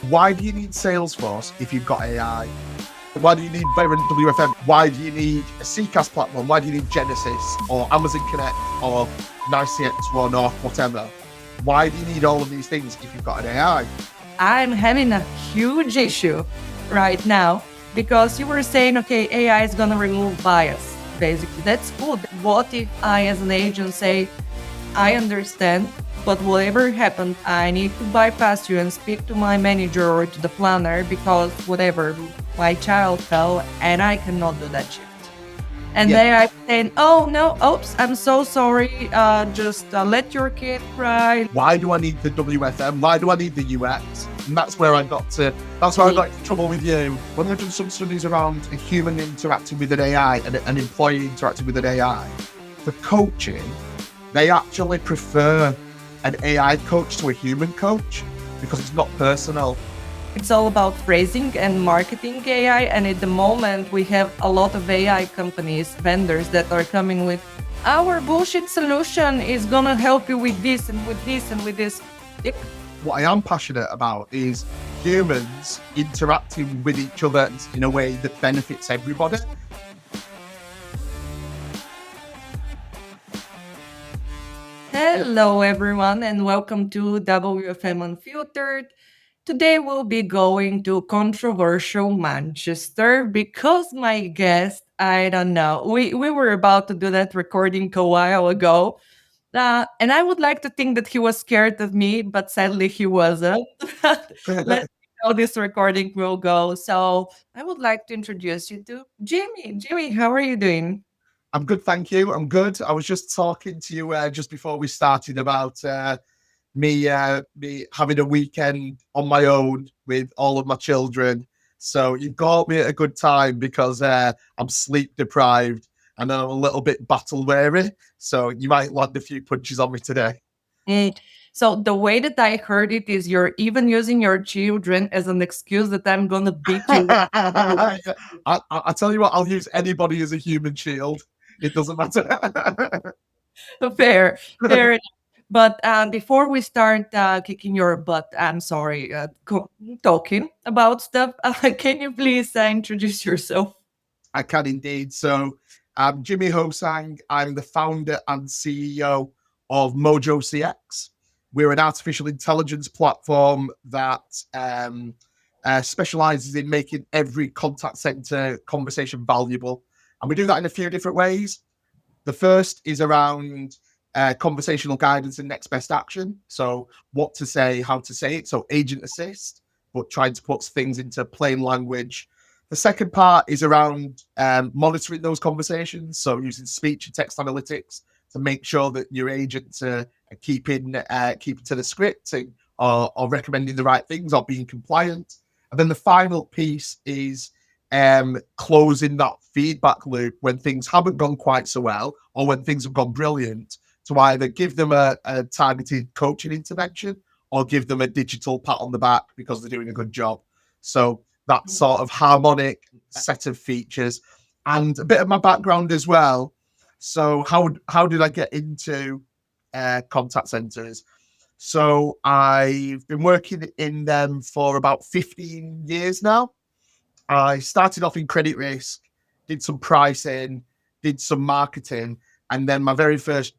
Why do you need Salesforce if you've got AI? Why do you need WFM? Why do you need a CCAS platform? Why do you need Genesis or Amazon Connect or NiceCX1 or whatever? Why do you need all of these things if you've got an AI? I'm having a huge issue right now because you were saying, okay, AI is going to remove bias. Basically, that's cool. What if I, as an agent, say, I understand, but whatever happened, I need to bypass you and speak to my manager or to the planner because whatever, my child fell and I cannot do that shift. And Yeah. they are saying, oh no, oops, I'm so sorry. Just let your kid cry. Why do I need the WFM? Why do I need the UX? And that's where I got into trouble with you. When I've done some studies around a human interacting with an AI and an employee interacting with an AI, for coaching, they actually prefer an AI coach to a human coach because it's not personal. It's all about phrasing and marketing AI. And at the moment, we have a lot of AI companies, vendors that are coming with our bullshit solution is going to help you with this and with this and with this. What I am passionate about is humans interacting with each other in a way that benefits everybody. Hello, everyone, and welcome to WFM Unfiltered. Today, we'll be going to controversial Manchester because my guest, I don't know, we were about to do that recording a while ago. And I would like to think that he was scared of me, but sadly, he wasn't. Let's see how this recording will go. So, I would like to introduce you to Jimmy. Jimmy, how are you doing? I'm good, thank you. I'm good. I was just talking to you just before we started about me having a weekend on my own with all of my children. So you caught me at a good time because I'm sleep deprived and I'm a little bit battle weary. So you might land a few punches on me today. Mm. So the way that I heard it is you're even using your children as an excuse that I'm gonna beat you. I tell you what, I'll use anybody as a human shield. It doesn't matter. Fair, fair. But before we start kicking your butt, I'm sorry, talking about stuff. Can you please introduce yourself? I can indeed. So I'm Jimmy Hosang. I'm the founder and CEO of Mojo CX. We're an artificial intelligence platform that specializes in making every contact center conversation valuable. And we do that in a few different ways. The first is around conversational guidance and next best action. So, what to say, how to say it. So, agent assist, but trying to put things into plain language. The second part is around monitoring those conversations. So, using speech and text analytics to make sure that your agents are keeping to the script or recommending the right things or being compliant. And then the final piece is closing that feedback loop when things haven't gone quite so well or when things have gone brilliant, to either give them a targeted coaching intervention or give them a digital pat on the back because they're doing a good job. So that sort of harmonic set of features and a bit of my background as well. So how did I get into contact centers? So I've been working in them for about 15 years now. I started off in credit risk, did some pricing, did some marketing, and then my very first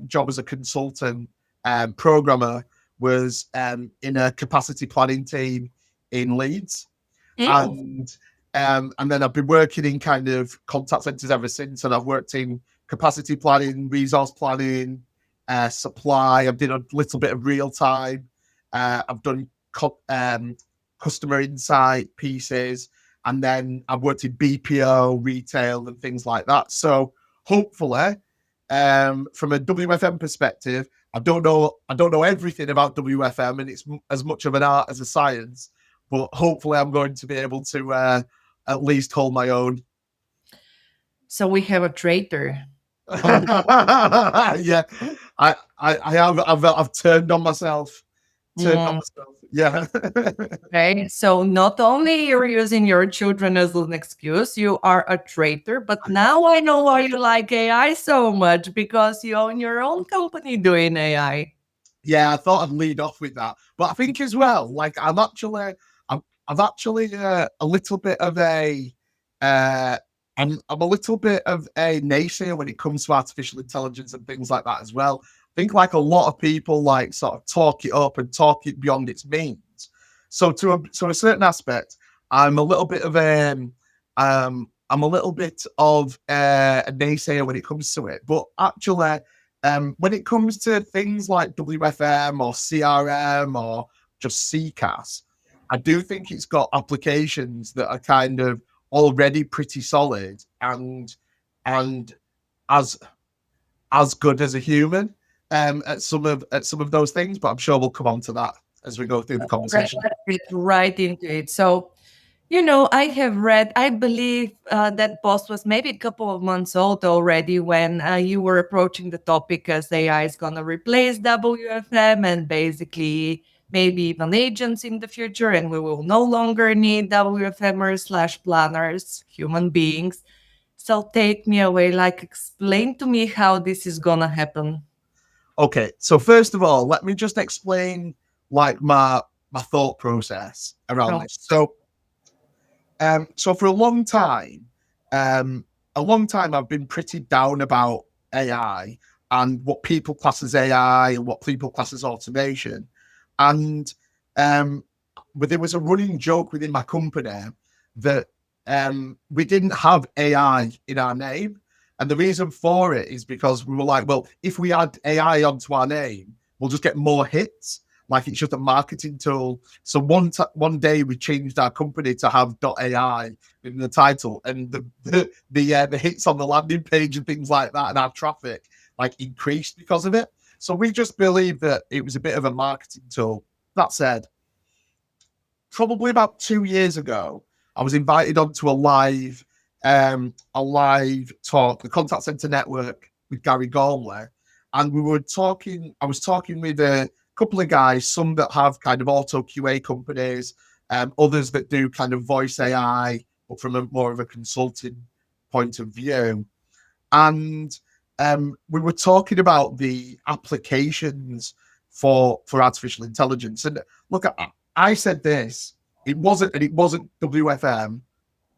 job as a consultant programmer was in a capacity planning team in Leeds, Mm. and then I've been working in kind of contact centers ever since, and I've worked in capacity planning, resource planning, supply. I've done a little bit of real time. I've done customer insight pieces, and then I've worked in BPO, retail, and things like that. So hopefully, from a WFM perspective, I don't know everything about WFM, and it's as much of an art as a science. But hopefully, I'm going to be able to at least hold my own. So we have a traitor. Yeah, I have I've turned on myself. Turned on Mm. myself. Yeah. Okay, so not only you're using your children as an excuse, you are a traitor, but now I know why you like AI so much because you own your own company doing AI. Yeah, I thought I'd lead off with that, but I think as well, like I'm actually a little bit of a, uh, I'm a little bit of a naysayer when it comes to artificial intelligence and things like that as well. I think like a lot of people like sort of talk it up and talk it beyond its means. So to a certain aspect, I'm a little bit of I'm a little bit of a naysayer when it comes to it, but actually when it comes to things like WFM or CRM or just CCAS, I do think it's got applications that are kind of already pretty solid and as as good as a human at some of those things. But I'm sure we'll come on to that as we go through the conversation. Let's get right into it. So, I have read, I believe that post was maybe a couple of months old already when you were approaching the topic as AI is going to replace WFM and basically maybe even agents in the future, and we will no longer need WFMers slash planners, human beings. So take me away, like explain to me how this is going to happen. Okay, so first of all, let me just explain like my thought process around Oh, this. So for a long time, I've been pretty down about AI and what people class as AI and what people class as automation. And but there was a running joke within my company that we didn't have AI in our name. And the reason for it is because we were like, well, if we add AI onto our name, we'll just get more hits. Like it's just a marketing tool. So one day we changed our company to have .ai in the title, and the hits on the landing page and things like that, and our traffic like increased because of it. So we just believed that it was a bit of a marketing tool. That said, probably about 2 years ago, I was invited onto a live talk, the Contact Center Network with Gary Gormley, and we were talking. I was talking with a couple of guys, some that have kind of auto QA companies, others that do kind of voice AI, but from a more of a consulting point of view. And we were talking about the applications for artificial intelligence. And look, I said this. It wasn't WFM.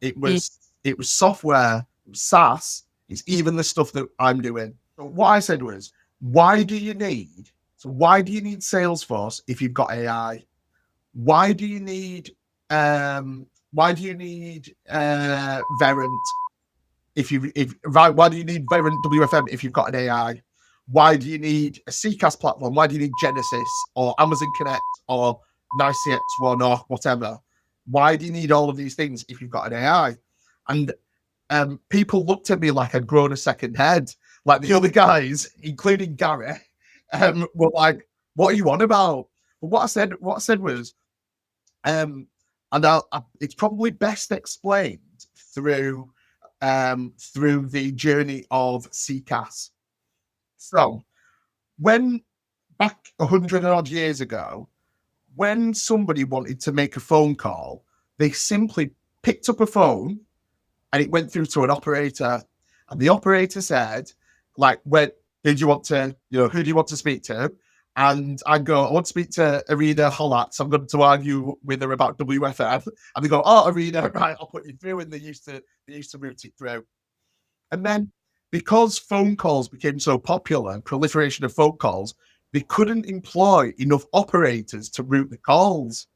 mm, It was software, it was SaaS. It's even the stuff that I'm doing. So what I said was, why do you need? Why do you need Salesforce if you've got AI? Why do you need Verint why do you need Verint WFM if you've got an AI? Why do you need a CCAS platform? Why do you need Genesis or Amazon Connect or NiceCX1 or whatever? Why do you need all of these things if you've got an AI? And people looked at me like I'd grown a second head. Like the other guys, including Gary, were like, "What are you on about?" But what I said was, and it's probably best explained through through the journey of CCAS. So, when back 100 odd years ago, when somebody wanted to make a phone call, they simply picked up a phone and it went through to an operator. And the operator said, like, who do you want to, who do you want to speak to? And I go, I want to speak to Irina Hollat. So I'm going to argue with her about WFM. And they go, oh, Irina, right, I'll put you through. And they used to route it through. And then because phone calls became so popular, proliferation of phone calls, they couldn't employ enough operators to route the calls.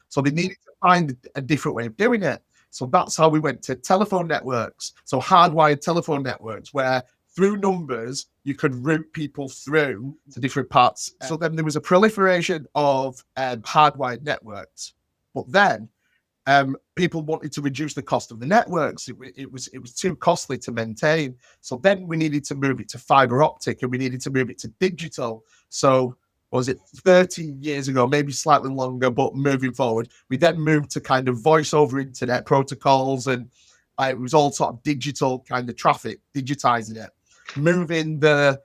So they needed to find a different way of doing it. So that's how we went to telephone networks. So hardwired telephone networks, where through numbers, you could route people through to different parts. So then there was a proliferation of hardwired networks. But then people wanted to reduce the cost of the networks. It was too costly to maintain. So then we needed to move it to fiber optic, and we needed to move it to digital. So was it 30 years ago, maybe slightly longer, but moving forward, we then moved to kind of voice over internet protocols, and it was all sort of digital kind of traffic, digitizing it, moving the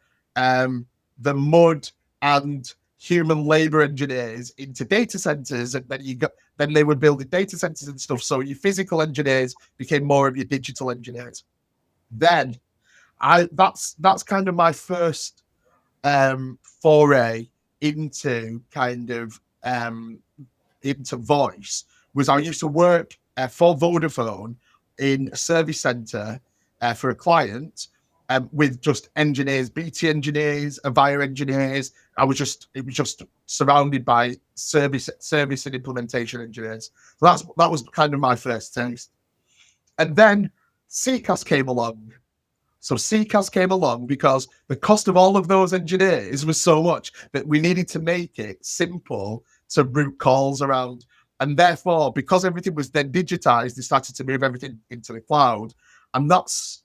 mud and human labor engineers into data centers, and then they would build the data centers and stuff. So your physical engineers became more of your digital engineers. Then that's kind of my first foray into kind of into voice was I used to work for Vodafone in a service center for a client with just engineers, BT engineers, Avaya engineers. It was just surrounded by service and implementation engineers. So that was kind of my first taste. And then CCAS came along. So CCAS came along because the cost of all of those engineers was so much that we needed to make it simple to route calls around. And therefore, because everything was then digitized, they started to move everything into the cloud. And that's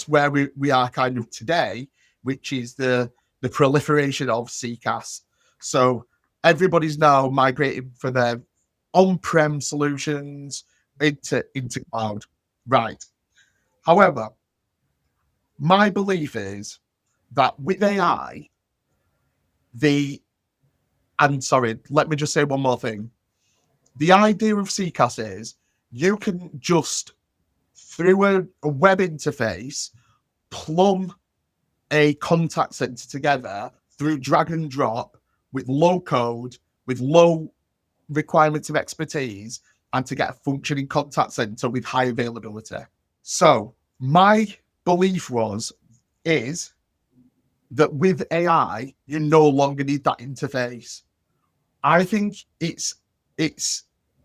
where we are kind of today, which is the proliferation of CCAS. So everybody's now migrating for their on-prem solutions into cloud. Right. However, my belief is that with AI, I'm sorry, let me just say one more thing. The idea of CCAS is you can just, through a web interface, plumb a contact center together through drag and drop with low code, with low requirements of expertise, and to get a functioning contact center with high availability. So my belief is that with AI, you no longer need that interface. I think it's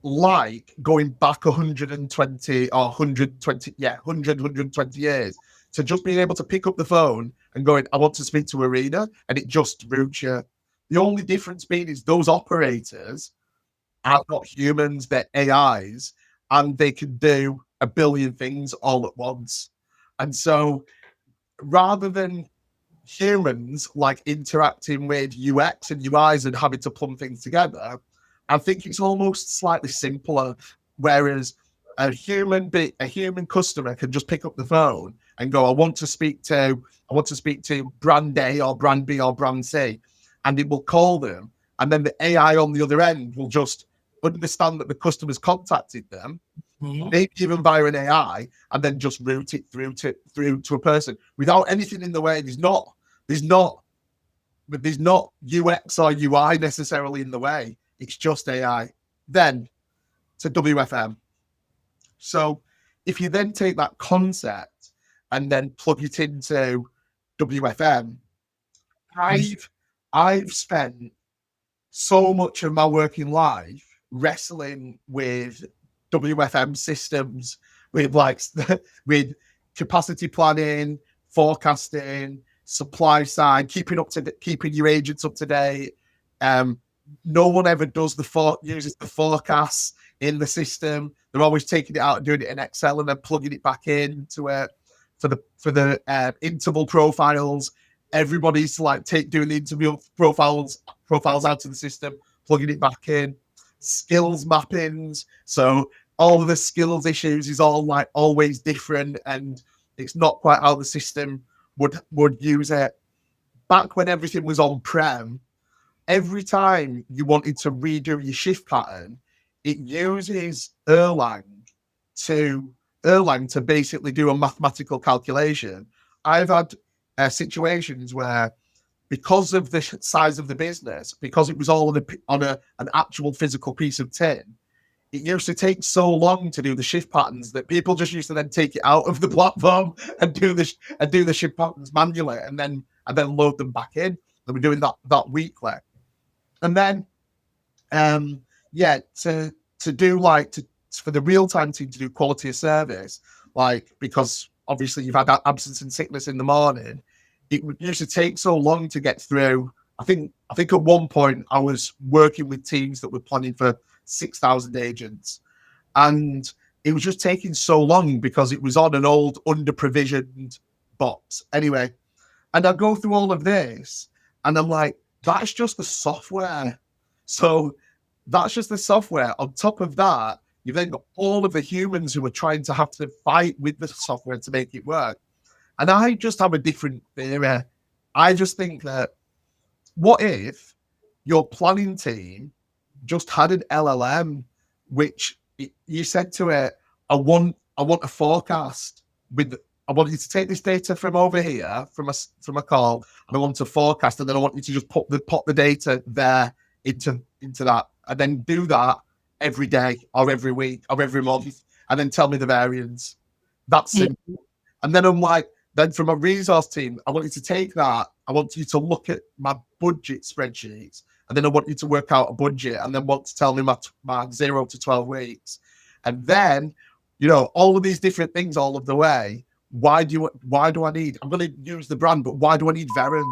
like going back 120 or 120, 120 years to just being able to pick up the phone and going, I want to speak to Irina, and it just routes you. The only difference being is those operators are not humans, they're AIs, and they can do a billion things all at once. And so rather than humans like interacting with UX and UIs and having to plumb things together, I think it's almost slightly simpler. Whereas a human customer can just pick up the phone and go, I want to speak to brand A or brand B or brand C, and it will call them. And then the AI on the other end will just understand that the customer's contacted them, maybe even via an AI, and then just route it through to a person without anything in the way. There's not UX or UI necessarily in the way. It's just AI. Then to WFM. So if you then take that concept and then plug it into WFM, I've spent so much of my working life wrestling with WFM systems, with with capacity planning, forecasting, supply side, keeping your agents up to date. No one ever does uses the forecasts in the system. They're always taking it out and doing it in Excel and then plugging it back into it for the interval profiles. Everybody's like doing the interval profiles out of the system, plugging it back in. Skills mappings. So all of the skills issues is all like always different, and it's not quite how the system would use it. Back when everything was on prem, every time you wanted to redo your shift pattern, it uses Erlang to basically do a mathematical calculation. I've had situations where, because of the size of the business, because it was all on an actual physical piece of tin, it used to take so long to do the shift patterns that people just used to then take it out of the platform and do the shift patterns manually, and then load them back in. They were doing that weekly, and then to do for the real time team to do quality of service, like, because obviously you've had that absence and sickness in the morning, it used to take so long to get through. I think at one point I was working with teams that were planning for 6,000 agents, and it was just taking so long because it was on an old under provisioned box anyway. And I go through all of this and I'm like, that's just the software. So that's just the software. On top of that, you've then got all of the humans who are trying to have to fight with the software to make it work. And I just have a different theory. I just think that, what if your planning team just had an LLM, which you said to it, I want a forecast with I want you to take this data from over here, from a call, and I want to forecast, and then I want you to just pop the data there into that, and then do that every day or every week or every month, and then tell me the variance. That's simple. And then I'm like, then from a resource team, I want you to take that. I want you to look at my budget spreadsheets, and then I want you to work out a budget, and then want to tell me my 0 to 12 weeks, and then all of these different things all of the way. Why do I need? I'm going to use the brand, but why do I need Verint?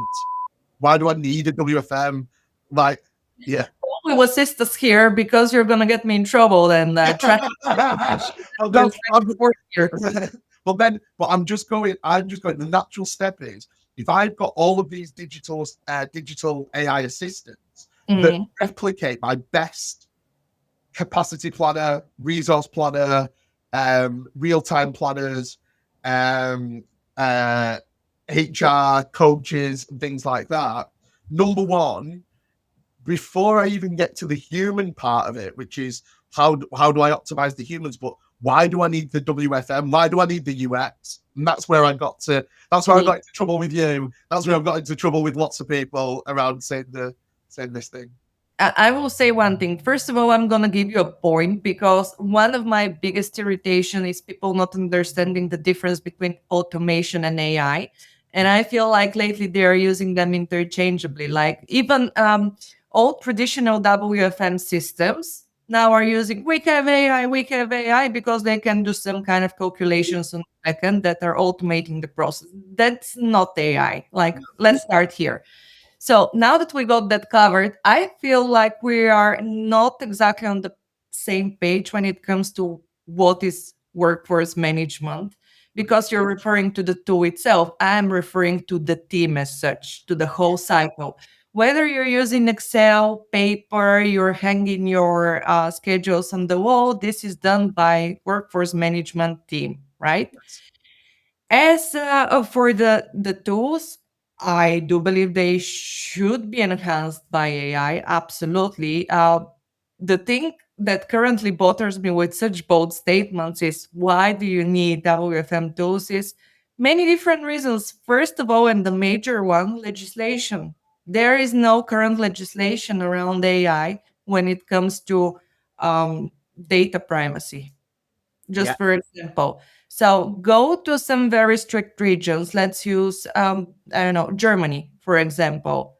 Why do I need a WFM? Like, yeah. We will assist us here because you're gonna get me in trouble and track. But I'm just going. The natural step is if I've got all of these digital AI assistants that replicate my best capacity planner, resource planner, real-time planners, HR coaches, and things like that. Number one, before I even get to the human part of it, which is how do I optimize the humans? But why do I need the WFM? Why do I need the UX? And that's where I got to. That's where I got into trouble with you. That's where I've got into trouble with lots of people around saying this thing. I will say one thing. First of all, I'm going to give you a point because one of my biggest irritation is people not understanding the difference between automation and AI. And I feel like lately they're using them interchangeably. Like even old traditional WFM systems now are using we have AI because they can do some kind of calculations on the backend that are automating the process. That's not AI. Like, let's start here. So now that we got that covered, I feel like we are not exactly on the same page when it comes to what is workforce management, because you're referring to the tool itself. I'm referring to the team as such, to the whole cycle. Whether you're using Excel, paper, you're hanging your schedules on the wall, this is done by workforce management team, right? As for the tools, I do believe they should be enhanced by AI. Absolutely. The thing that currently bothers me with such bold statements is why do you need WFM tools? Is many different reasons. First of all, and the major one, legislation. There is no current legislation around AI when it comes to data privacy, just for example. So go to some very strict regions. Let's use, I don't know, Germany, for example.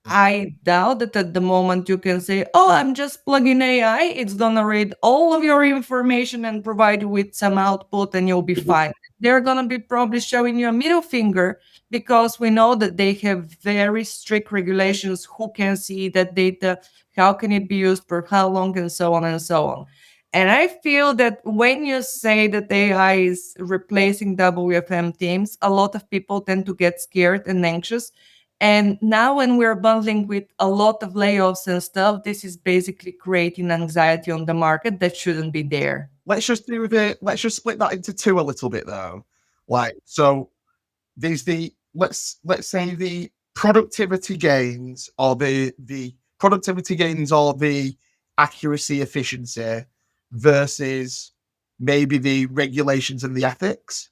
I doubt that at the moment you can say, oh, I'm just plugging AI. It's going to read all of your information and provide you with some output and you'll be fine. They're going to be probably showing you a middle finger because we know that they have very strict regulations. Who can see that data? How can it be used for how long? And so on and so on. And I feel that when you say that AI is replacing WFM teams, a lot of people tend to get scared and anxious. And now, when we're bundling with a lot of layoffs and stuff, this is basically creating anxiety on the market that shouldn't be there. Let's just split that into two a little bit though. Like, so there's let's say the productivity gains or the productivity gains or the accuracy efficiency versus maybe the regulations and the ethics.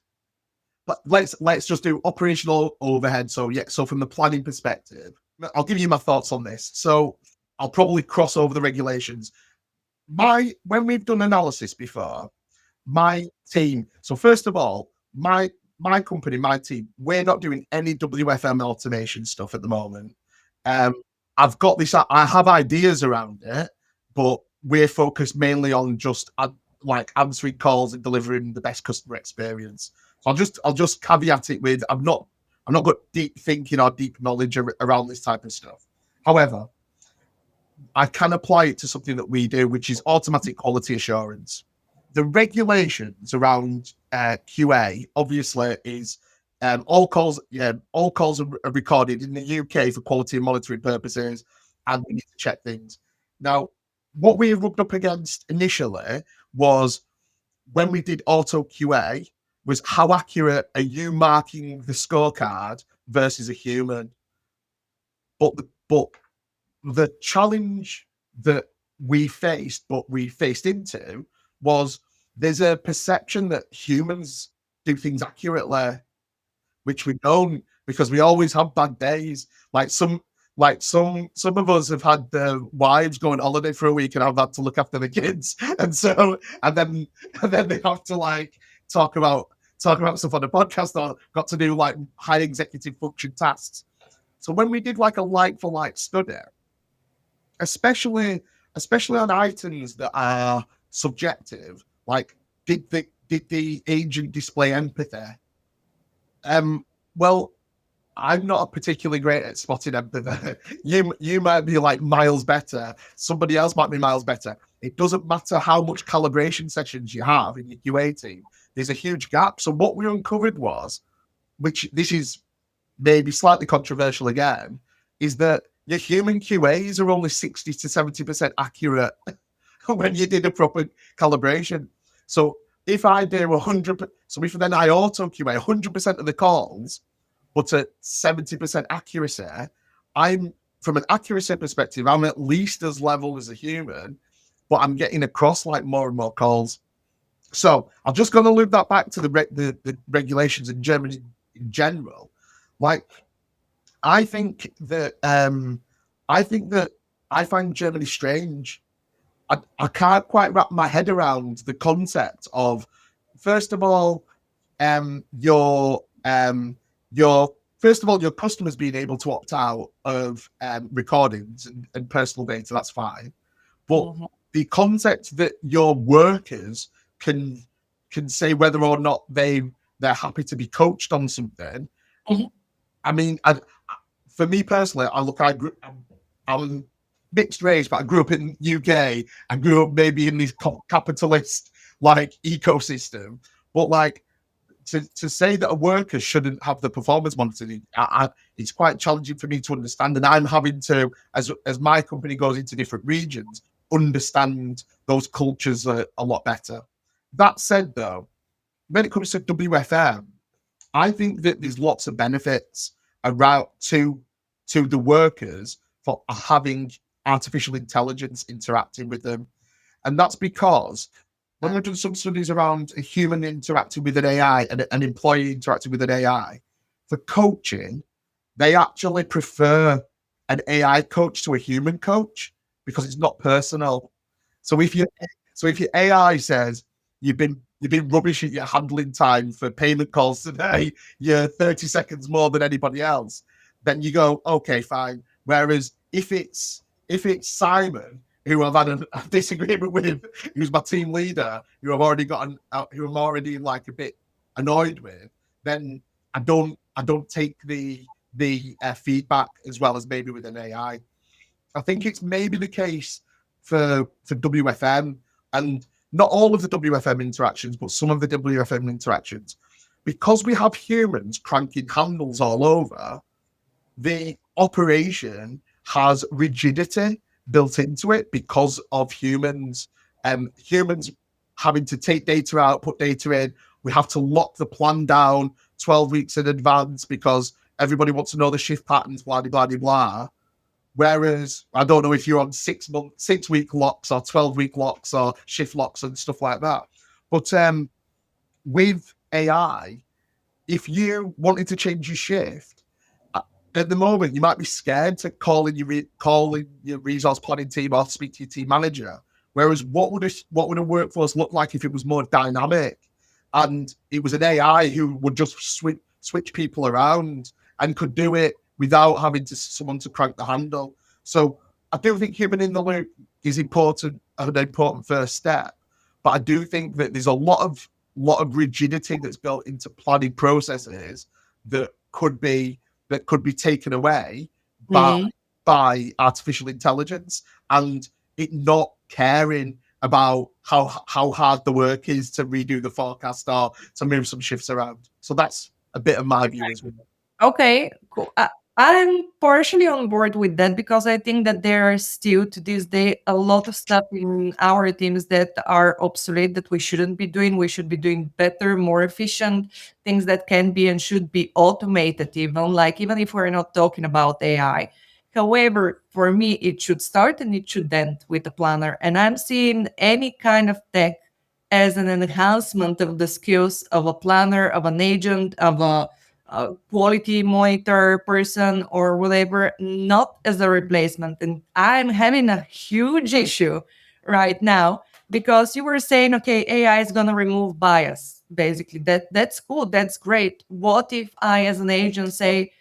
But let's just do operational overhead. So so from the planning perspective, I'll give you my thoughts on this. So I'll probably cross over the regulations. When we've done analysis before, my team. So first of all, my company, my team, we're not doing any WFM automation stuff at the moment. I've got this. I have ideas around it, but we're focused mainly on just like answering calls and delivering the best customer experience. So I'll just caveat it with I'm not got deep thinking or deep knowledge around this type of stuff. However, I can apply it to something that we do, which is automatic quality assurance. The regulations around QA obviously is all calls. All calls are recorded in the UK for quality and monitoring purposes, and we need to check things. Now, what we rubbed up against initially was when we did auto QA was how accurate are you marking the scorecard versus a human? But the challenge that we faced into was there's a perception that humans do things accurately, which we don't because we always have bad days. Like some of us have had wives go on holiday for a week and I've had to look after the kids, and so and then they have to like talk about talk about stuff on the podcast or got to do like high executive function tasks. So when we did like a like for like study, especially especially on items that are subjective, like did the agent display empathy? Um, well, I'm not particularly great at spotting empathy. You might be like miles better. Somebody else might be miles better. It doesn't matter how much calibration sessions you have in your QA team. There's a huge gap. So what we uncovered was, which this is maybe slightly controversial again, is that your human QAs are only 60 to 70% accurate when you did a proper calibration. So if I do 100, so if then I auto QA 100% of the calls, but at 70% accuracy, I'm from an accuracy perspective, I'm at least as level as a human, but I'm getting across like more and more calls. So I'm just going to loop that back to the regulations in Germany in general. Like I think that I think that I find Germany strange. I can't quite wrap my head around the concept of, first of all, your first of all your customers being able to opt out of recordings and personal data. That's fine, but Mhm. the concept that your workers can say whether or not they're happy to be coached on something. Mhm. I mean, for me personally, I'm mixed race, but I grew up in UK. I grew up maybe in this capitalist like ecosystem. But like to say that a worker shouldn't have the performance monitoring, it's quite challenging for me to understand. And I'm having to, as my company goes into different regions, understand those cultures a lot better. That said, though, when it comes to WFM, I think that there's lots of benefits around to the workers for having artificial intelligence interacting with them. And that's because when I've done some studies around a human interacting with an AI and an employee interacting with an AI, for coaching, they actually prefer an AI coach to a human coach because it's not personal. So if you so if your AI says you've been rubbish at your handling time for payment calls today, you're 30 seconds more than anybody else, then you go, okay, fine. Whereas if it's Simon who I've had a disagreement with, who's my team leader, who I've already who I'm already like a bit annoyed with, then I don't take the feedback as well as maybe with an AI. I think it's maybe the case for WFM and not all of the WFM interactions, but some of the WFM interactions, because we have humans cranking handles all over. The operation has rigidity built into it because of humans. Humans having to take data out, put data in. We have to lock the plan down 12 weeks in advance because everybody wants to know the shift patterns, blah, blah, blah, blah. Whereas I don't know if you're on 6 week locks or 12 week locks or shift locks and stuff like that. But with AI, if you wanted to change your shift, at the moment you might be scared to call in your resource planning team or speak to your team manager. Whereas what would a workforce look like if it was more dynamic and it was an AI who would just switch people around and could do it without having to someone to crank the handle. So I do think human in the loop is important, an important first step. But I do think that there's a lot of rigidity that's built into planning processes that could be taken away by Mhm. artificial intelligence and it not caring about how hard the work is to redo the forecast or to move some shifts around. So that's a bit of my view as well. Okay, cool. I'm partially on board with that because I think that there are still to this day a lot of stuff in our teams that are obsolete that we shouldn't be doing. We should be doing better, more efficient things that can be and should be automated, even if we're not talking about AI. However, for me, it should start and it should end with a planner. And I'm seeing any kind of tech as an enhancement of the skills of a planner, of an agent, of a quality monitor person or whatever, not as a replacement. And I'm having a huge issue right now because you were saying, okay, AI is going to remove bias. Basically, that's cool. That's great. What if I, as an agent, say,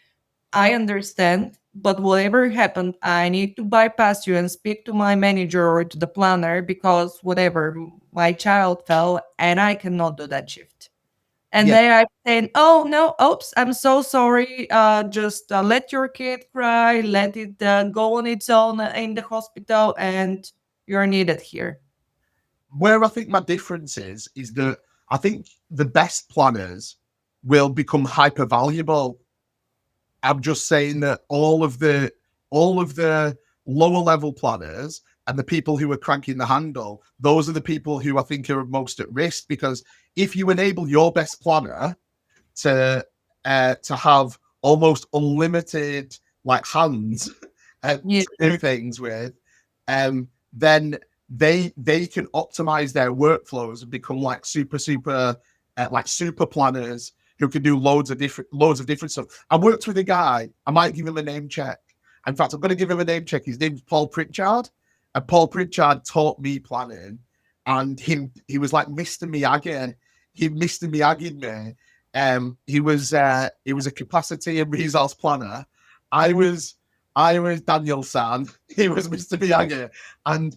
I understand, but whatever happened, I need to bypass you and speak to my manager or to the planner because whatever, my child fell and I cannot do that shift. And Yeah. they are saying, "Oh no, oops, I'm so sorry. Just let your kid cry, let it go on its own in the hospital, and you're needed here." Where I think my difference is that I think the best planners will become hyper valuable. I'm just saying that all of the lower level planners and the people who are cranking the handle, those are the people who I think are most at risk, because if you enable your best planner to have almost unlimited like hands Yeah. to do things with, then they can optimize their workflows and become like super planners who can do loads of different stuff. I worked with a guy. I might give him a name check. In fact, I'm going to give him a name check. His name's Paul Pritchard, and Paul Pritchard taught me planning, and he was like Mr. Miyagi. He Mr. Miyagi me. He was a capacity and resource planner. I was I was Daniel San. He was Mr. Miyagi, and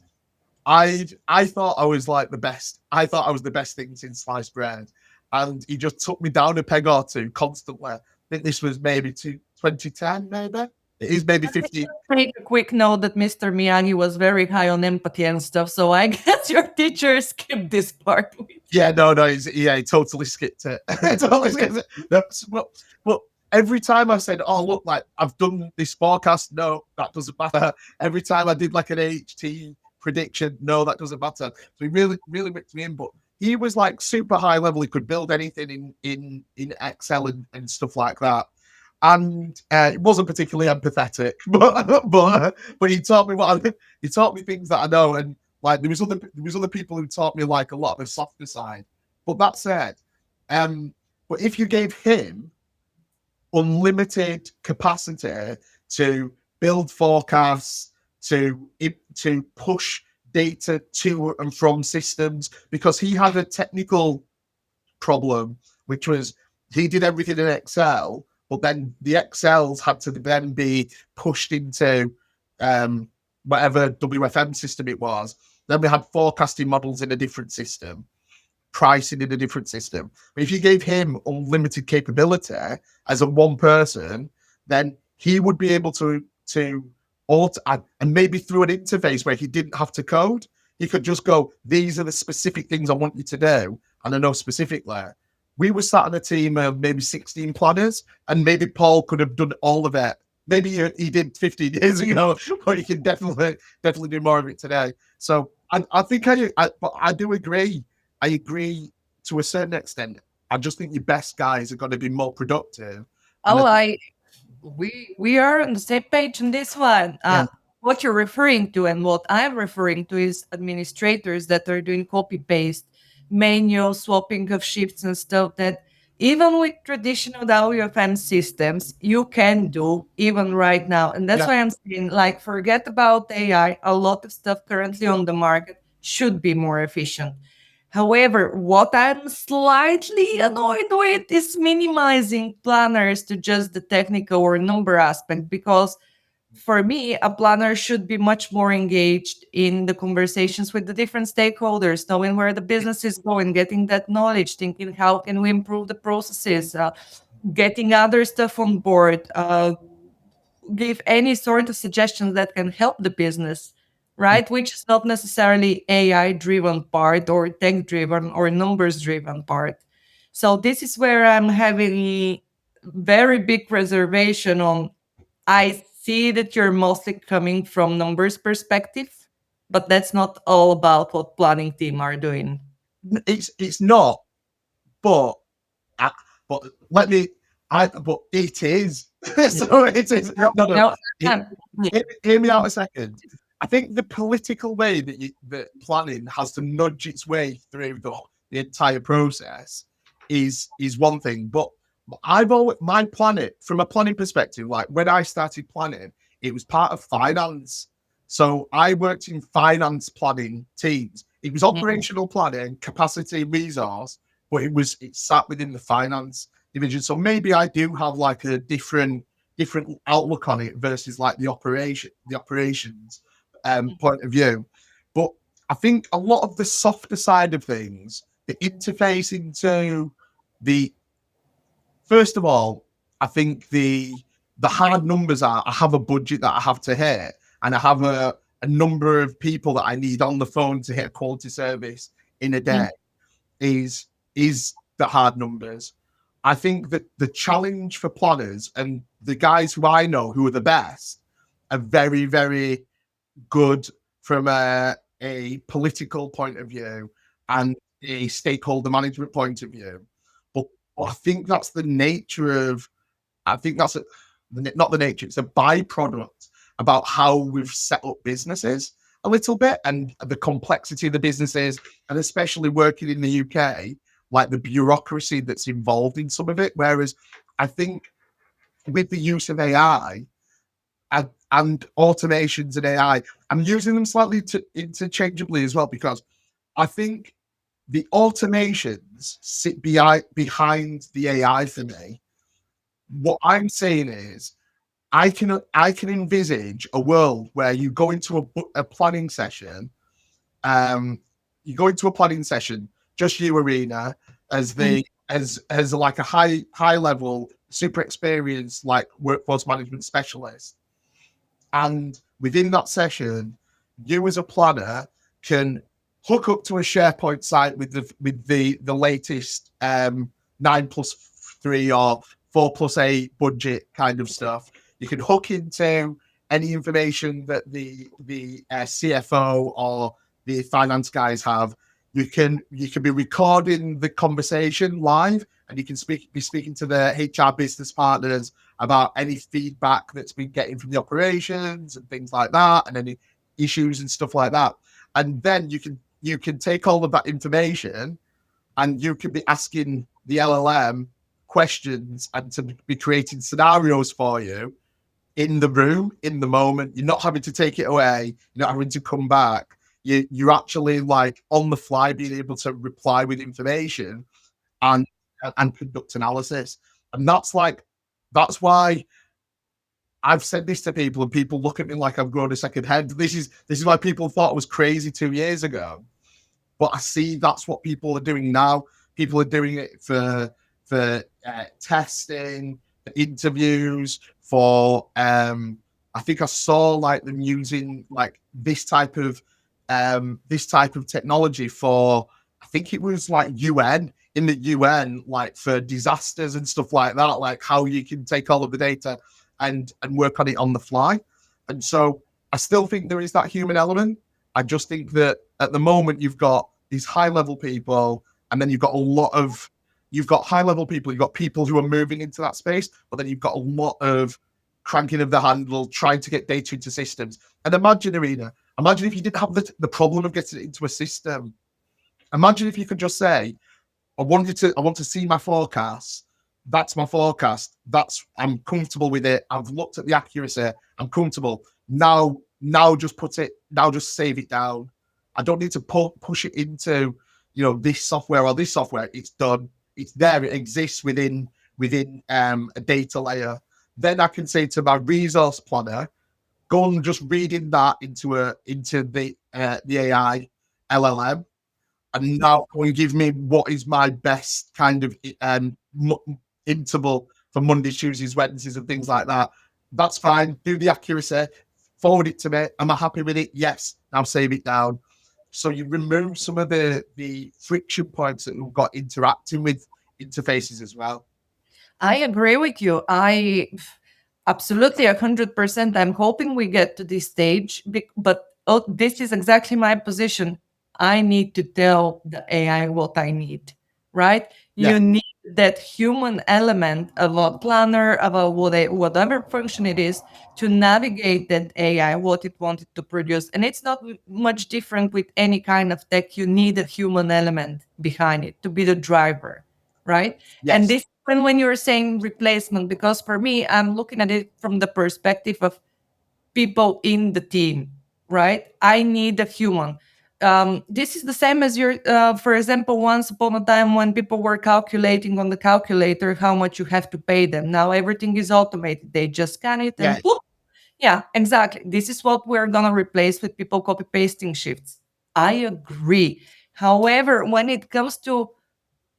I thought I was like the best. I thought I was the best thing since sliced bread, and he just took me down a peg or two constantly. I think this was maybe 2010, maybe it is maybe 15. Take a quick note that Mr. Miyagi was very high on empathy and stuff, so I guess your teacher skipped this part with Yeah, no, he totally skipped it. Totally skipped it. But every time I said, "Oh, look, like I've done this forecast," no, that doesn't matter. Every time I did like an HT prediction, no, that doesn't matter. So he really mixed me in. But he was like super high level. He could build anything in Excel and stuff like that. And it wasn't particularly empathetic, but he taught me things that I know. And like there was other people who taught me like a lot of the softer side. But that said, um, but if you gave him unlimited capacity to build forecasts, to push data to and from systems, because he had a technical problem, which was he did everything in Excel, but then the Excels had to then be pushed into um, whatever WFM system it was. Then we had forecasting models in a different system, pricing in a different system. But if you gave him unlimited capability as a one person, then he would be able to auto and maybe through an interface where he didn't have to code, he could just go, "These are the specific things I want you to do," and I know specifically. We were sat on a team of maybe 16 planners, and maybe Paul could have done all of it. Maybe he did 15 years ago, but he can definitely do more of it today. So I think but I do agree. I agree to a certain extent. I just think your best guys are going to be more productive. And I Oh, think, we are on the same page on this one. yeah, What you're referring to and what I'm referring to is administrators that are doing copy paste, manual swapping of shifts and stuff that even with traditional WFM systems you can do even right now. And that's yeah, why I'm saying, like, forget about AI. A lot of stuff currently on the market should be more efficient. However, what I'm slightly annoyed with is minimizing planners to just the technical or number aspect, because for me, a planner should be much more engaged in the conversations with the different stakeholders, knowing where the business is going, getting that knowledge, thinking how can we improve the processes, getting other stuff on board, give any sort of suggestions that can help the business, yeah. right? Which is not necessarily AI driven part or tech driven or numbers driven part. So this is where I'm having very big reservation on. I see that you're mostly coming from numbers perspective, but that's not all about what planning team are doing. It's not, but I, but let me. But it is. So it is. No, No, no. no, It, um, yeah, hear me out a second. I think the political way that planning has to nudge its way through the entire process is one thing. But I've always my planning from a planning perspective, like when I started planning, it was part of finance. So I worked in finance planning teams. It was operational planning, capacity, resource, but it sat within the finance division. So maybe I do have like a different outlook on it versus like the operations point of view. But I think a lot of the softer side of things, the interface into the first of all, I think the hard numbers are I have a budget that I have to hit, and I have a number of people that I need on the phone to hit a quality service in a day is the hard numbers. I think that the challenge for planners and the guys who I know who are the best are very, very good from a political point of view and a stakeholder management point of view. But I think that's the nature of, I think that's not the nature, it's a byproduct about how we've set up businesses a little bit and the complexity of the businesses, and especially working in the UK, like the bureaucracy that's involved in some of it. Whereas I think with the use of AI, and automations and AI. I'm using them slightly interchangeably as well because I think the automations sit behind the AI for me. What I'm saying is I can envisage a world where you go into a planning session. Um, you go into a planning session, just you, Irina, as the as like a high level, super experienced like workforce management specialist. And within that session, you as a planner can hook up to a SharePoint site with the latest 9+3 or 4+8 budget kind of stuff. You can hook into any information that the CFO or the finance guys have. You can be recording the conversation live, and you can be speaking to the HR business partners about any feedback that's been getting from the operations and things like that, and any issues and stuff like that. And then you can take all of that information, and you can be asking the LLM questions and to be creating scenarios for you in the room, in the moment. You're not having to take it away. You're not having to come back. You're actually like on the fly, being able to reply with information and and conduct analysis. And that's why I've said this to people, and people look at me like I've grown a second head. This is why people thought I was crazy 2 years ago. But I see that's what people are doing now. People are doing it for testing, for interviews, for I think I saw like them using like this type of technology for, I think it was like UN, in the UN, like for disasters and stuff like that, like how you can take all of the data and work on it on the fly. And so I still think there is that human element. I just think that at the moment you've got these high level people, and then you've got high level people, you've got people who are moving into that space, but then you've got a lot of cranking of the handle, trying to get data into systems. And imagine if you didn't have the problem of getting it into a system. Imagine if you could just say, I want to see my forecast. That's my forecast. I'm comfortable with it. I've looked at the accuracy. I'm comfortable. Now just save it down. I don't need to push it into, this software or this software. It's done. It's there. It exists within a data layer. Then I can say to my resource planner, go and just reading that into the AI LLM, and now go and give me what is my best kind of interval for Mondays, Tuesdays, Wednesdays, and things like that. That's fine. Do the accuracy, forward it to me. Am I happy with it? Yes. Now save it down. So you remove some of the friction points that we've got interacting with interfaces as well. I agree with you. I absolutely 100%. I'm hoping we get to this stage, but this is exactly my position. I need to tell the AI what I need, right? Yeah. You need that human element of a planner, of a whatever function it is, to navigate that AI, what it wanted to produce. And it's not much different with any kind of tech. You need a human element behind it to be the driver, right? And Yes. this when you're saying replacement, because for me, I'm looking at it from the perspective of people in the team, right? I need a human. This is the same as your, for example, once upon a time when people were calculating on the calculator how much you have to pay them. Now everything is automated. They just scan it and Yes. whoop. Yeah, exactly. This is what we're going to replace with people copy pasting shifts. I agree. However, when it comes to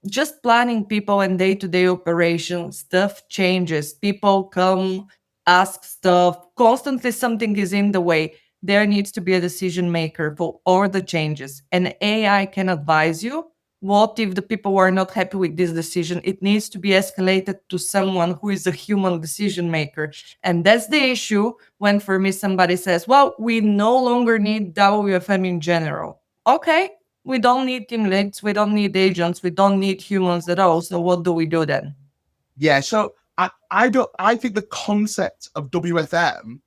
just planning people and day-to-day operations, stuff changes. People come, ask stuff, constantly something is in the way. There needs to be a decision maker for all the changes, and AI can advise you. What if the people are not happy with this decision? It needs to be escalated to someone who is a human decision maker. And that's the issue when, for me, somebody says, well, we no longer need WFM in general. Okay, we don't need team leads, we don't need agents, we don't need humans at all. So what do we do then? Yeah. So I think the concept of WFM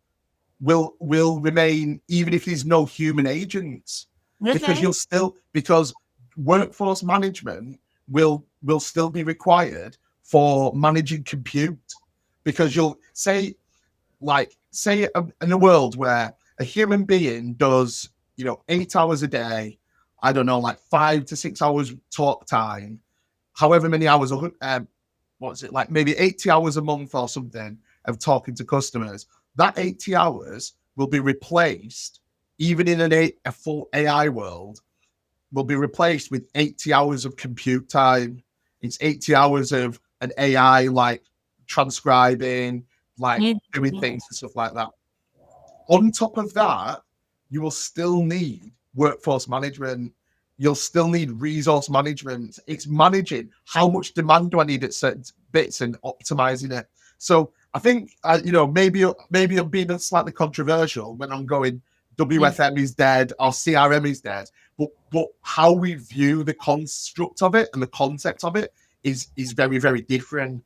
will remain even if there's no human agents, because Okay. because workforce management will still be required for managing compute, because you'll say, in a world where a human being does 8 hours a day, I don't know, like 5 to 6 hours talk time, however many hours, what's it, like maybe 80 hours a month or something of talking to customers. That 80 hours will be replaced, even in a full AI world, will be replaced with 80 hours of compute time. It's 80 hours of an AI, like transcribing, like doing Mhm. things and stuff like that. On top of that, you will still need workforce management. You'll still need resource management. It's managing how much demand do I need at certain bits and optimizing it. So I think maybe I'm being slightly controversial when I'm going WFM is dead or CRM is dead, but how we view the construct of it and the concept of it is very, very different.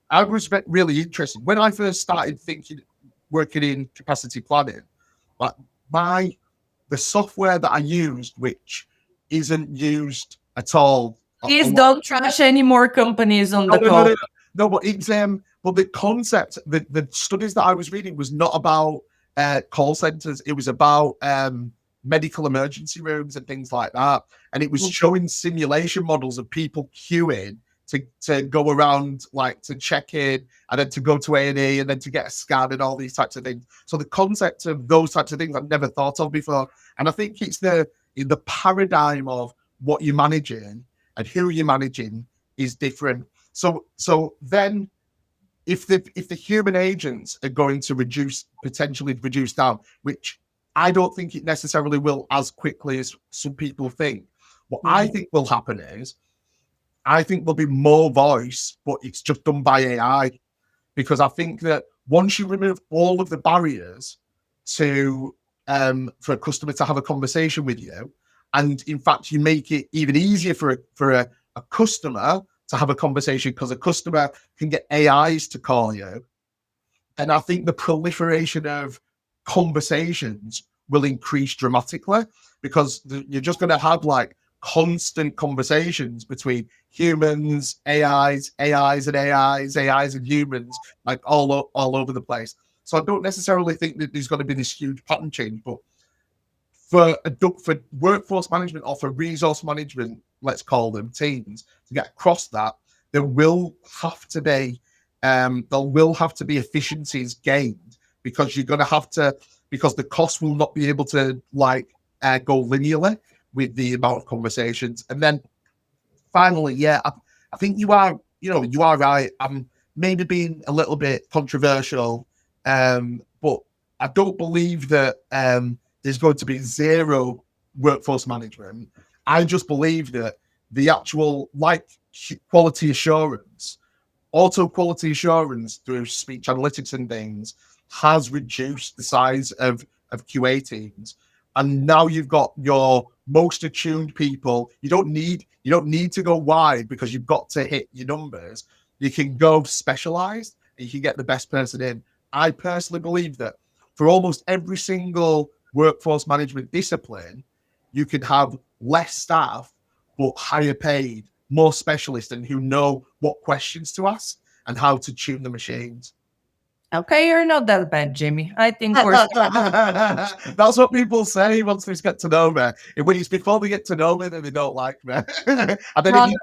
I was really interested when I first started thinking, working in capacity planning, like my the software that I used, which isn't used at all a Please lot. don't trash any more companies on No, the no, no, no, call. no. No, but it's but the concept, the studies that I was reading was not about call centers. It was about medical emergency rooms and things like that. And it was showing simulation models of people queuing to go around, like to check in, and then to go to A&E, and then to get a scan and all these types of things. So the concept of those types of things I've never thought of before. And I think it's the paradigm of what you're managing and who you're managing is different. So then if the human agents are going to potentially reduce down, which I don't think it necessarily will as quickly as some people think. What I Mhm. think will happen is I think there'll be more voice, but it's just done by AI, because I think that once you remove all of the barriers to for a customer to have a conversation with you, and in fact you make it even easier for a customer to have a conversation, because a customer can get AIs to call you, and I think the proliferation of conversations will increase dramatically, because you're just going to have like constant conversations between humans, AIs and AIs and humans, like all over the place. So I don't necessarily think that there's going to be this huge pattern change, but for workforce management or for resource management, let's call them teams, to get across that, there will have to be efficiencies gained, because you're going to have to, because the cost will not be able to go linearly with the amount of conversations. And then finally, yeah, I think you are right. I'm maybe being a little bit controversial, but I don't believe that there's going to be zero workforce management. I just believe that the actual quality assurance, auto quality assurance through speech analytics and things, has reduced the size of QA teams. And now you've got your most attuned people. You don't need to go wide because you've got to hit your numbers. You can go specialized and you can get the best person in. I personally believe that for almost every single workforce management discipline, you could have less staff but higher paid, more specialists, and who know what questions to ask and how to tune the machines. Okay, you're not that bad, Jimmy. I think we're That's what people say once they get to know me. When it's before they get to know me, then they don't like me. and then if not you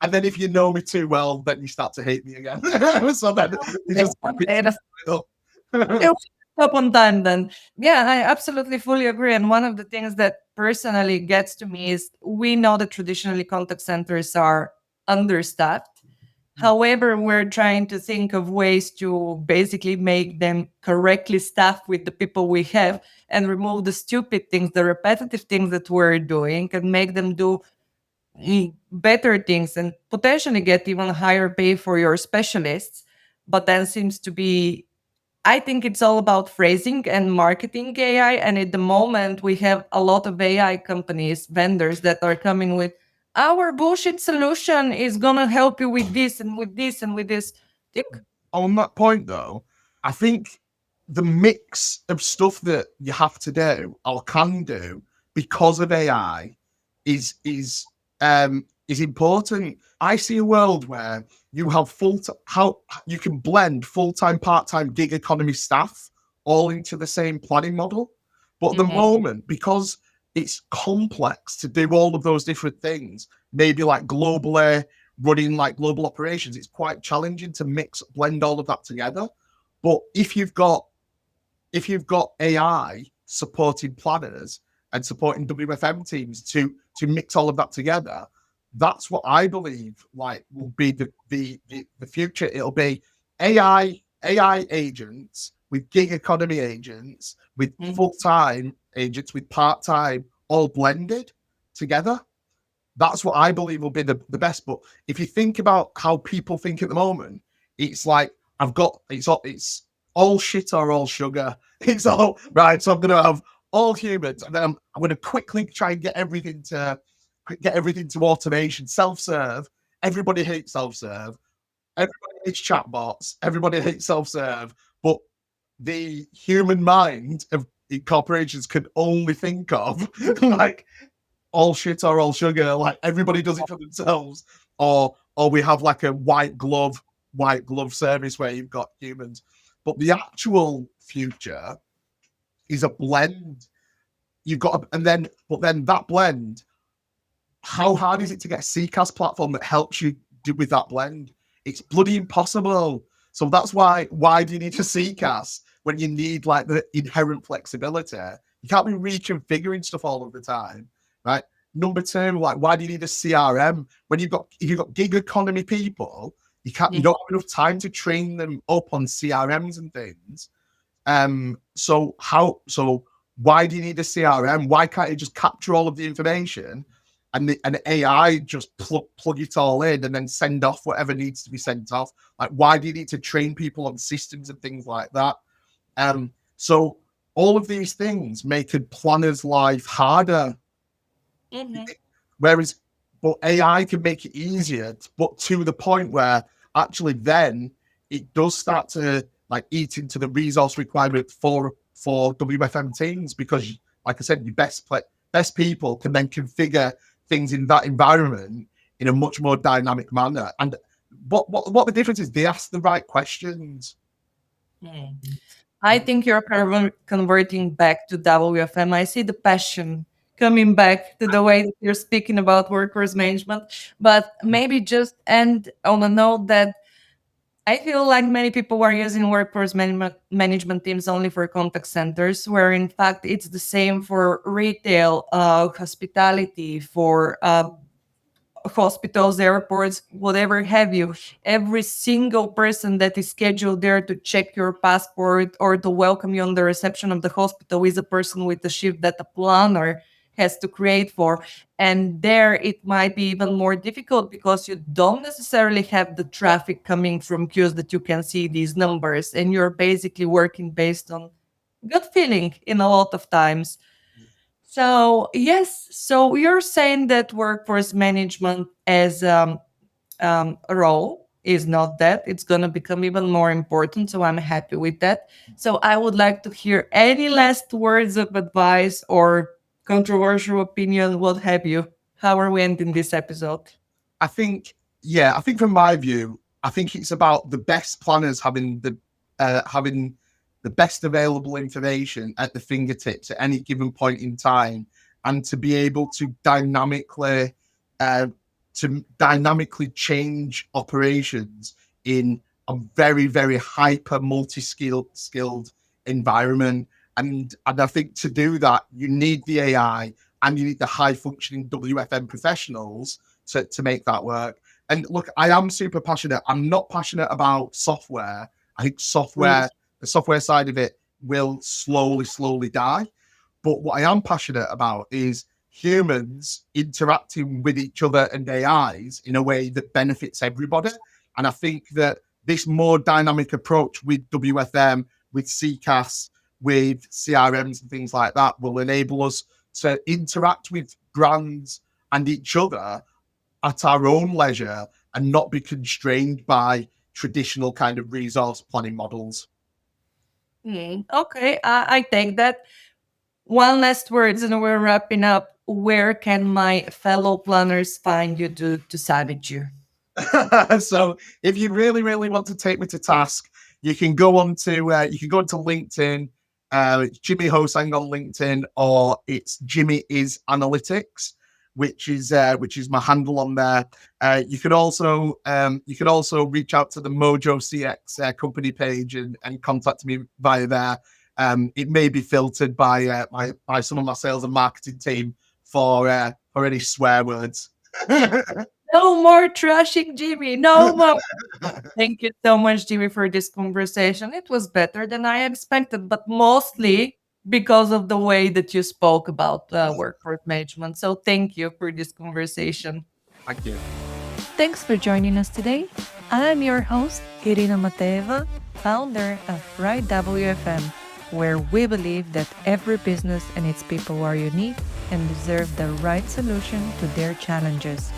and then if you know me too well, then you start to hate me again. So then you just keep it bad. up. It was up on time then. Yeah, I absolutely fully agree. And one of the things that personally gets to me is we know that traditionally contact centers are understaffed. However, we're trying to think of ways to basically make them correctly staffed with the people we have and remove the stupid things, the repetitive things that we're doing, and make them do better things and potentially get even higher pay for your specialists. But then seems to be, I think it's all about phrasing and marketing AI. And at the moment, we have a lot of AI companies, vendors that are coming with our bullshit solution is gonna help you with this and with this and with this. Tick. On that point, though, I think the mix of stuff that you have to do or can do because of AI is important. I see a world where you have how you can blend full-time, part-time gig economy staff all into the same planning model. But at the Mhm. moment, because it's complex to do all of those different things, maybe like globally running like global operations, it's quite challenging to blend all of that together. But if you've got AI supporting planners and supporting WFM teams to mix all of that together, that's what I believe like will be the future. It'll be AI agents with gig economy agents, with Mhm. full time agents, with part time, all blended together. That's what I believe will be the best. But if you think about how people think at the moment, it's like it's all shit or all sugar. It's all right. So I'm gonna have all humans, and then I'm gonna quickly try and get everything to automation, self-serve. Everybody hates self-serve. Everybody hates chatbots. Everybody hates self-serve. But the human mind of corporations can only think of like all shit or all sugar. Like everybody does it for themselves, or we have like a white glove service where you've got humans. But the actual future is a blend. But then that blend, how hard is it to get a CCAS platform that helps you do with that blend? It's bloody impossible. So that's why do you need a CCAS when you need like the inherent flexibility? You can't be reconfiguring stuff all of the time, right? Number two, like why do you need a CRM when if you've got gig economy people? You don't have enough time to train them up on CRMs and things. So why do you need a CRM? Why can't you just capture all of the information and AI just plug it all in and then send off whatever needs to be sent off? Like, why do you need to train people on systems and things like that? So all of these things make a planner's life harder. Mhm. Whereas, but AI can make it easier, but to the point where actually then it does start to like eat into the resource requirement for WFM teams because, like I said, your best people can then configure things in that environment in a much more dynamic manner. And what the difference is, they ask the right questions. Mhm. I think you're converting back to WFM. I see the passion coming back to the way that you're speaking about workforce management, but maybe just end on a note that I feel like many people are using workforce management teams only for contact centers, where in fact it's the same for retail, hospitality, for hospitals, airports, whatever have you. Every single person that is scheduled there to check your passport or to welcome you on the reception of the hospital is a person with a shift that a planner has to create for. And there it might be even more difficult because you don't necessarily have the traffic coming from queues that you can see these numbers. And you're basically working based on gut feeling in a lot of times. So, yes, so you're saying that workforce management as a role is not that. It's going to become even more important. So, I'm happy with that. So, I would like to hear any last words of advice or controversial opinion, what have you. How are we ending this episode? I think, yeah, I think from my view, I think it's about the best planners having the best available information at the fingertips at any given point in time, and to be able uh, to dynamically change operations in a very very hyper skilled environment. And I think to do that, you need the AI and you need the high functioning WFM professionals to make that work. And look, I am super passionate. I'm not passionate about software. I think Mm. the software side of it will slowly die. But what I am passionate about is humans interacting with each other and AIs in a way that benefits everybody. And I think that this more dynamic approach with WFM, with CCAS, with CRMs and things like that will enable us to interact with brands and each other at our own leisure and not be constrained by traditional kind of resource planning models. Okay, I take that. One last words and we're wrapping up. Where can my fellow planners find you to savage you? So if you really, really want to take me to task, you can go onto LinkedIn. It's Jimmy Hosang on LinkedIn, or it's Jimmy is Analytics, which is my handle on there. You can also reach out to the Mojo CX company page and contact me via there. It may be filtered by some of my sales and marketing team for any swear words. No more trashing Jimmy. No more. Thank you so much, Jimmy, for this conversation. It was better than I expected, but mostly because of the way that you spoke about workforce management. So thank you for this conversation. Thank you. Thanks for joining us today. I'm your host, Irina Mateva, founder of Right WFM, where we believe that every business and its people are unique and deserve the right solution to their challenges.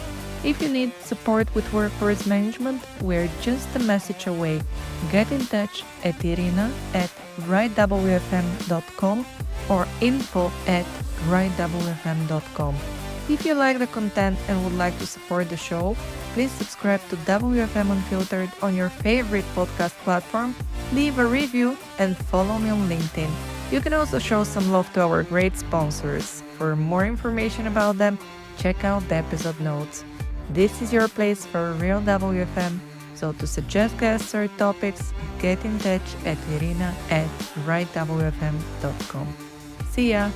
If you need support with workforce management, we're just a message away. Get in touch at Irina at rightwfm.com or info at rightwfm.com. If you like the content and would like to support the show, please subscribe to WFM Unfiltered on your favorite podcast platform, leave a review, and follow me on LinkedIn. You can also show some love to our great sponsors. For more information about them, check out the episode notes. This is your place for real WFM, so to suggest guests or topics, get in touch at Irina at rightwfm.com. See ya!